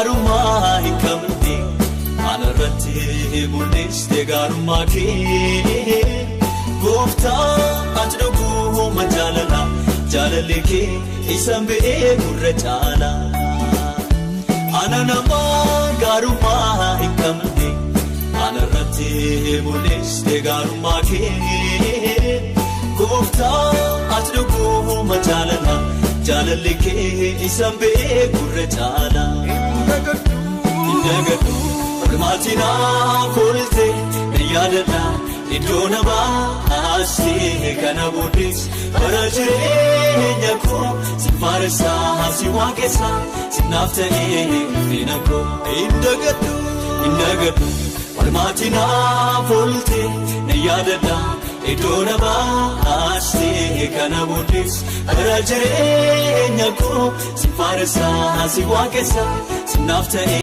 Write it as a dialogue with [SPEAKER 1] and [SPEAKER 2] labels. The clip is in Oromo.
[SPEAKER 1] garummaa hin qabne anarratti mul'iste garummaa kee gooftaa ati dhuguma jaalala jaalalli kee isaan beekurra caala ana nama garummaa hin qabne anarratti mul'iste garummaa kee gooftaa ati dhuguma jaalala jaalalli kee isaan beekurra caala indagadu ormaatina kolte yaadadha iddoo namaa kana booddees bara jireenya koo si faarsaa si waaqessaa si naaf ta'ee ulfina koo indagadu ormaatina kolte yaadadha iddoo namaa kana booddees bara jireenya koo si faarsaa si waaqessaa si naaf ta'ee